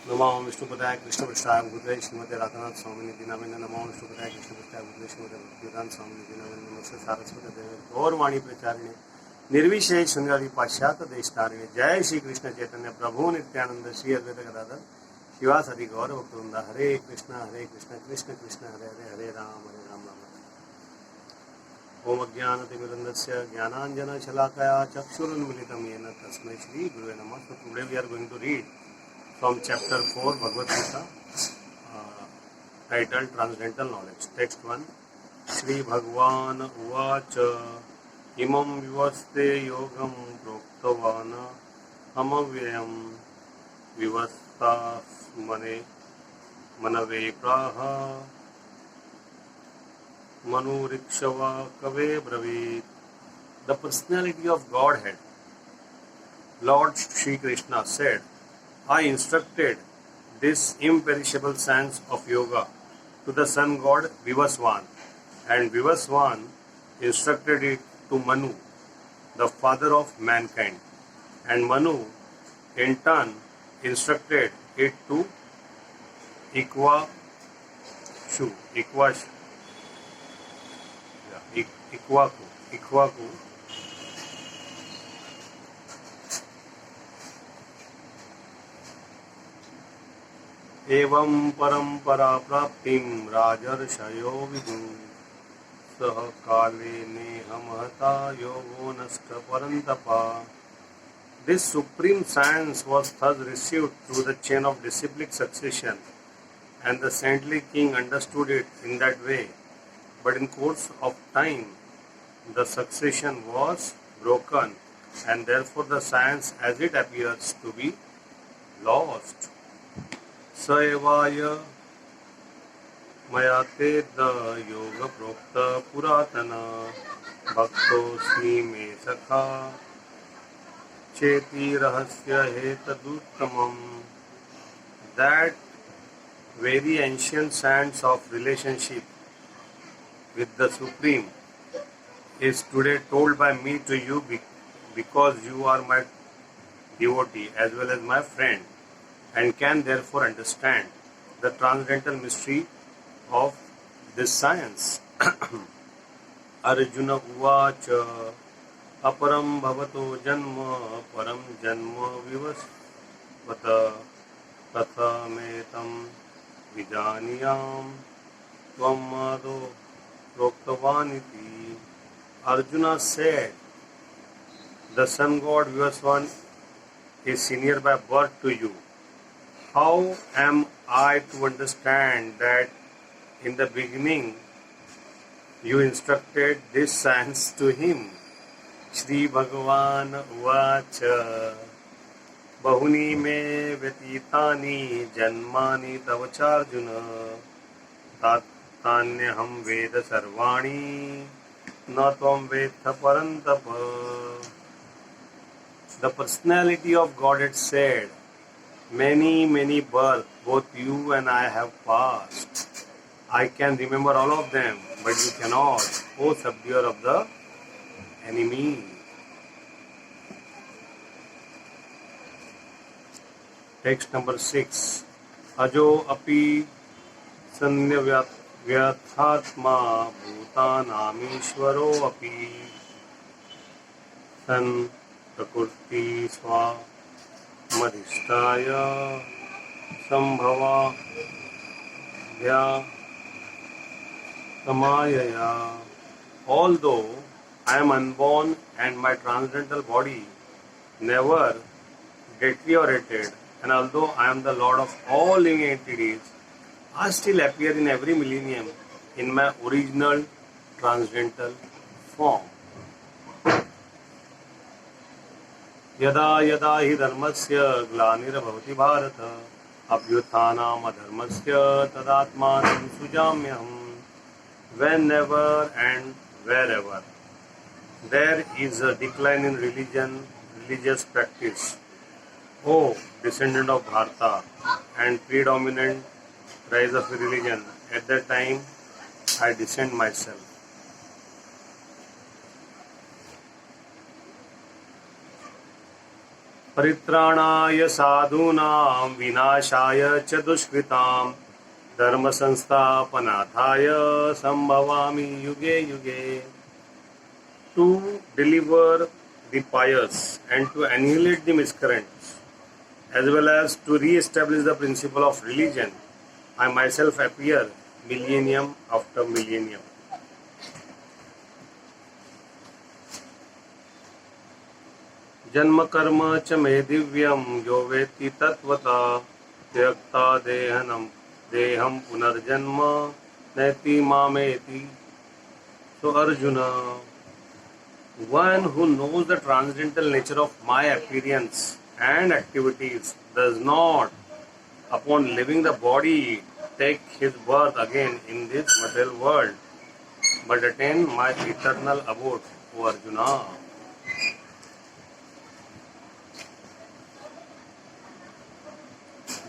नमो विष्णुपदाय कृष्णपृष्ठाय भूतले श्रीमते राधानाथ स्वामी दीनामिंद नमो विष्णुपदाय कृष्णपृष्ठाय भूतले श्रीमते भक्तिवेदांत स्वामी दीनामिंद नमस्ते सारस्वती देव गौरवाणी प्रचारिणे निर्विशेष शून्यादि पाश्चात्य देशतारिणे जय श्री कृष्ण चैतन्य प्रभु नित्यानंद श्री अद्वैत गदाधर शिवासादि गौर भक्तवृंद हरे कृष्ण कृष्ण कृष्ण हरे हरे हरे राम राम ओम अज्ञानतिमिरन्दस्य ज्ञानाञ्जनशलाकया चक्षुरुन्मिलितं येन तस्मै श्री गुरुवे नमः. So today we are going to read from chapter 4 Bhagavad Gita, titled Transcendental Knowledge. Text 1. Shri Bhagavan Uvacha Imam Vivaste Yogam Proktavan Amavyayam Vivastas Manave Praha Manurikshava Kave Bravit. The personality of Godhead, Lord Shri Krishna said, I instructed this imperishable science of yoga to the sun god Vivasvan, and Vivasvan instructed it to Manu, the father of mankind, and Manu in turn instructed it to Ikwaku. एवं परंपरा प्राप्तिं राजर्षयो विदुः सह काले नेह महता योगो नष्ट परंतपा. This supreme science was thus received through the chain of disciplic succession, and the saintly king understood it in that way. But in course of time, the succession was broken, and therefore the science as it appears to be lost. सएवाय मया तेद् योग प्रोक्त पुरातन भक्तोऽस्मि मे सखा चेति रहस्य हेतदुत्तमम्. That very ancient science of relationship with the Supreme is today told by me to you because you are my devotee as well as my friend, and can therefore understand the transcendental mystery of this science. Arjuna uvacha aparam bhavato janma param janma vivasvata tatha metam vijaniyam tvam mado proktavaniti. Arjuna said, the sun god Vivasvan is senior by birth to you. How am I to understand that in the beginning you instructed this science to him? Shri Bhagavan Uvacha Bahuni me vyatitani janmani tavacharjuna tatanyaham veda sarvani na tvam vedha parantapa. The personality of Godhead said, many births both you and I have passed. I can remember all of them, but you cannot, O subduer of the enemy. Text number 6. Ajo api sanya vyathatma bhutanamishvaro api san prakurti swa madhisthaya sambhava ya samayaya. Although I am unborn and my transcendental body never deteriorated, and although I am the Lord of all living entities, I still appear in every millennium in my original transcendental form. यदा यदा हि धर्मस्य ग्लानिर्भवति Bharat अभ्युत्थानम् अधर्मस्य तदात्मानं सृजाम्यहम्. Whenever and wherever there is a decline in religious practice, O descendant of Bharata, and predominant rise of religion, at that time I descend myself. परित्राणाय साधूनां विनाशाय च दुष्कृतां धर्म संस्थापनार्थाय संभवामि युगे युगे. To deliver the pious and to annihilate the miscreants, as well as to re-establish the principle of religion, I myself appear millennium after millennium. जन्म कर्म च मे दिव्यम यो वेत्ति तत्वता त्यक्ता देहम पुनर्जन्म नैति मामेति. So Arjuna, one who knows the transcendental nature of my appearance and activities does not, upon leaving the body, take his birth again in this material world, but attain my eternal abode, O Arjuna.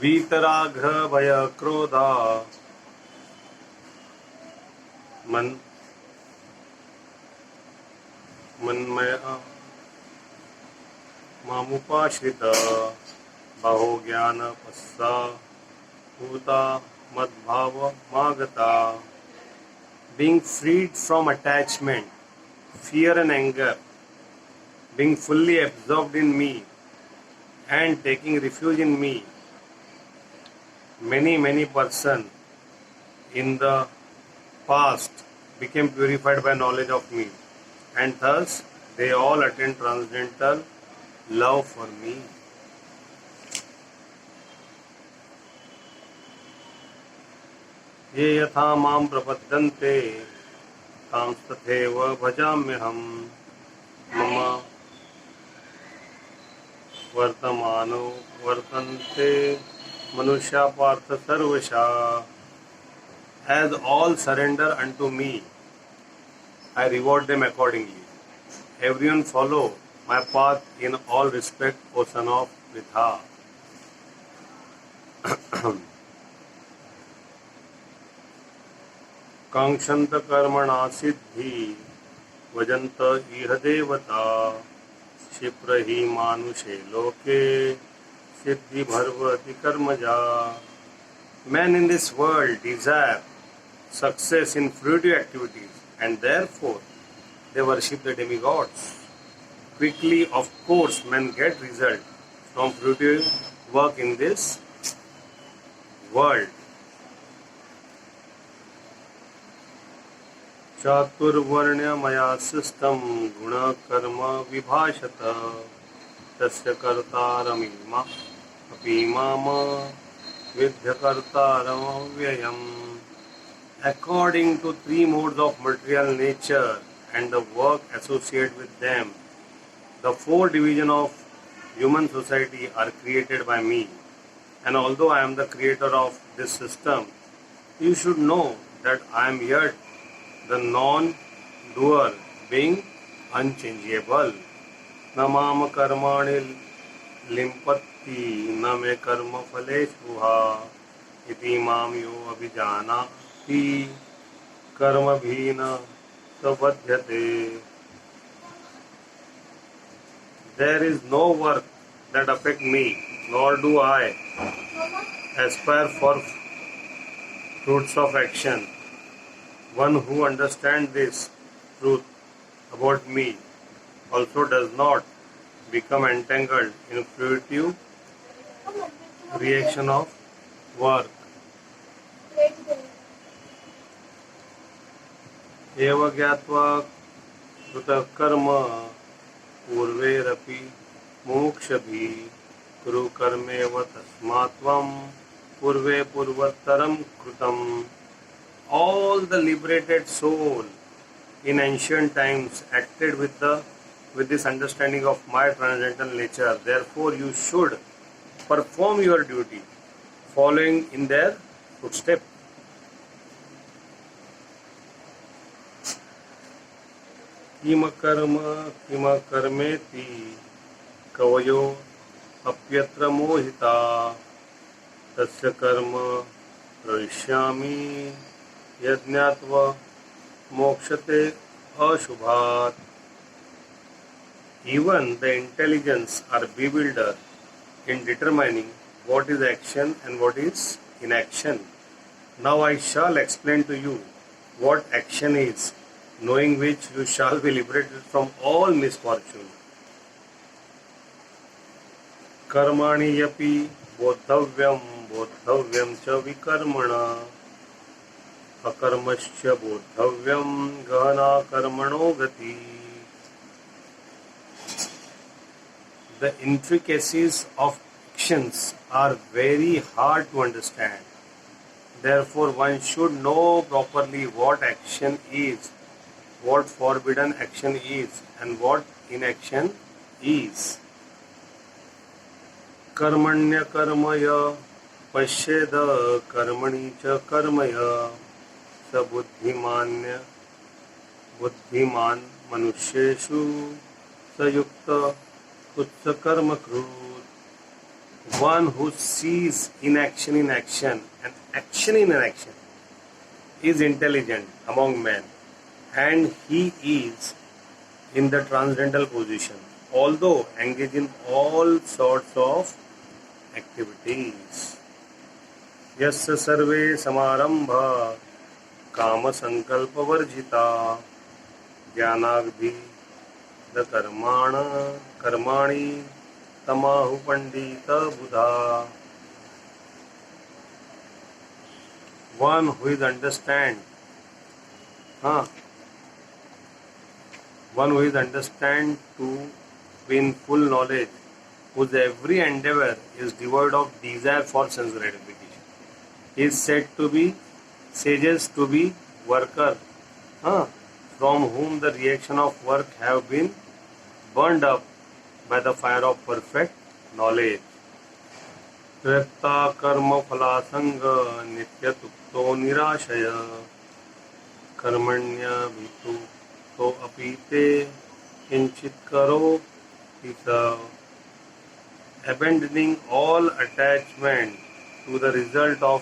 वीतराग भय क्रोधा मन्मय मामुपाश्रित बहो ज्ञान पस्सा भूता मद्भाव मागता. Being freed from attachment, fear and anger, being fully absorbed in me and taking refuge in me, many persons in the past became purified by knowledge of me, and thus they all attained transcendental love for me. ये यथा मां प्रपद्यन्ते तांस्तथैव भजाम्यहम्. मम वर्तमानो वर्तन्ते मनुष्या Partha सर्वशा. As all surrender unto me, I reward them accordingly. Everyone follow my path in all respect, O son of Pritha. कांक्षन्त कर्मणा सिद्धि वजन्त इह देवता क्षिप्र ही मानुषे लोके सिद्धि भर्वति कर्मजा. Men in this world desire success in fruitive activities, and therefore they worship the demigods. Quickly, of course, men get result from fruitive work in this world. चातुर्वर्ण्य मया सृष्टं गुण कर्म विभाषत तस्य कर्तारमीमा अपि माम विद्य कर्तारमव्ययम्. According to three modes of material nature and the work associated with them, the four divisions of human society are created by me. And although I am the creator of this system, you should know that I am yet the non-doer, being unchangeable. न माम कर्माणि लिम्पति न मे कर्म फलेषु इति माम यो अभिजानाति कर्मभिः न सबध्यते. There is no work that affects me, nor do I aspire for fruits of action. One who understands this truth about me also does not become entangled in fruitive reaction of work. एव ज्ञात्वा कृतः कर्म पूर्वैरपि मोक्षभिः कुरु कर्मेव तस्मात् त्वं पूर्वे पूर्वोत्तरं कृतम्. All the liberated soul in ancient times acted with this understanding of my transcendental nature. Therefore, you should perform your duty, following in their footsteps. किम कर्मेति कवयो अप्यत्र मोहिता तस्य कर्म प्रविश्यामि यज्ञात्वा मोक्षते अशुभात्. Even the intelligence are bewildered in determining what is action and what is inaction. Now I shall explain to you what action is, knowing which you shall be liberated from all misfortune. कर्माणि यपि बोद्धव्यं बोद्धव्यं च विकर्मणा अकर्मश्च बोद्धव्यं गहना कर्मणो गति. The intricacies of actions are very hard to understand. Therefore, one should know properly what action is, what forbidden action is, and what inaction is. कर्मण्य कर्मय पश्येद कर्मणि च कर्मय स बुद्धिमान मनुष्येषु स युक्त उत्स कर्म कृत. One who sees inaction in action and action in inaction is intelligent among men, and he is in the transcendental position, although engaged in all sorts of activities. यस्य सर्वे समारंभा काम संकल्प वर्जिता ज्ञानाग्धि द कर्माणि तमाहु पंडित बुधा. One who is understand to be in full knowledge, whose every endeavor is devoid of desire for sense gratification, is said to be sages, to be worker, from whom the reaction of work have been burned up by the fire of perfect knowledge. त्यक्ता कर्म फलासंग नित्य तुक्तो निराशय कर्मण्य भितु तो अपीते किंचित करो इत. Abandoning all attachment to the result of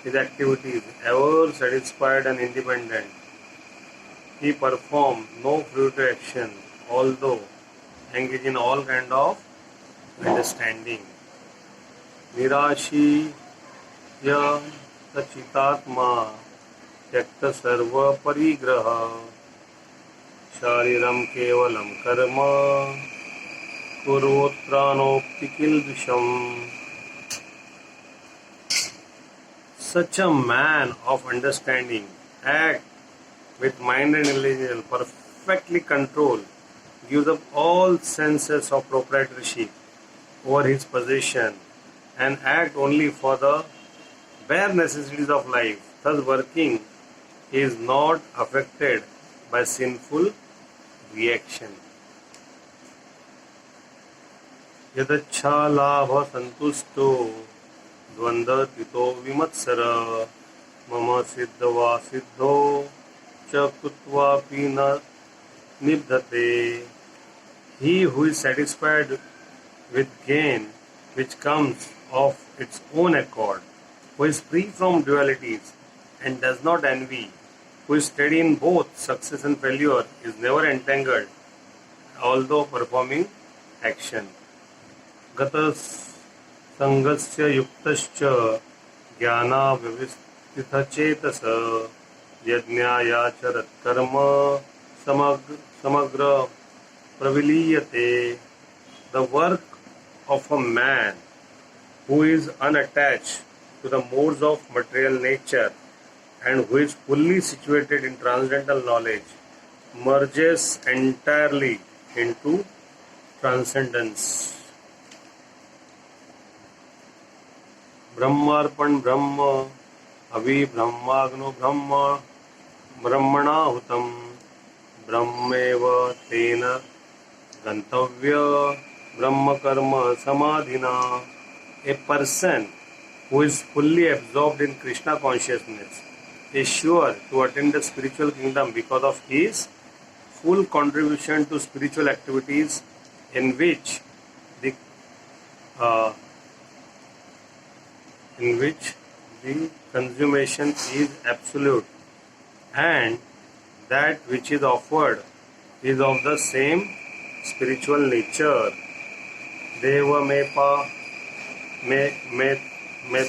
his activities, ever satisfied and independent, he performed no fruitive action, although engaged in all kind of understanding. निराशी सचितात्मा त्यक्त सर्व परिग्रह शारीरम केवलम कर्म कुर्वोत्रानोक्ति किल्बिषम. Such a man of understanding act with mind and intelligence perfectly controlled, gives up all senses of proprietorship over his possession, and act only for the bare necessities of life. Thus working, he is not affected by sinful reaction. यदच्छा लाभ संतुष्टो द्वंद्वतीतो विमत्सर मम सिद्ध वा सिद्धो च कृत्वापि न निबध्यते. He who is satisfied with gain which comes of its own accord, who is free from dualities and does not envy, who is steady in both success and failure, is never entangled, although performing action. गत संगस्य युक्तश्च ज्ञाना व्यवस्थितचेतस यज्ञायाचरत् कर्म समग्र प्रविलीयते. The work of a man who is unattached to the modes of material nature and who is fully situated in transcendental knowledge merges entirely into transcendence. ब्रह्मार्पण ब्रह्म अभिब्रह्माग्नो ब्रह्म ब्रह्मणाहुतम ब्रह्मेव तेन गंतव्य ब्रह्म कर्म समाधिना. A person who is fully absorbed in Krishna consciousness is sure to attain the spiritual kingdom because of his full contribution to spiritual activities in which the consummation is absolute, and that which is offered is of the same spiritual nature. Deva mepa me me me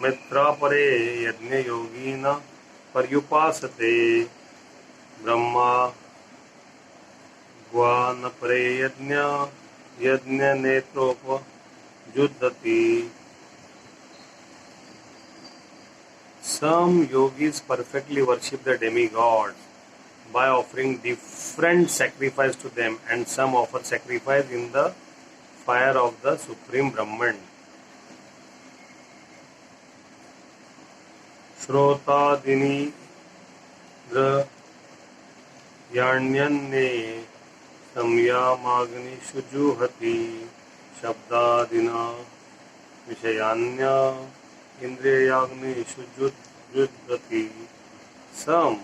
metra pare yajna yogina paryupasate Brahma Gwana pare yajna netropa juddhati. Some yogis perfectly worship the demigods by offering different sacrifice to them, and some offer sacrifice in the fire of the Supreme Brahman. Shrotadini Yanyane Samyamagni Shujuhati Shabdadina Vishayanya Indriyagni Shujuddhati. Some,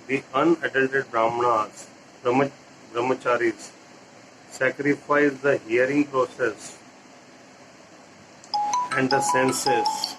the unadulterated Brahmanas, Brahmacharis, sacrifice the hearing process and the senses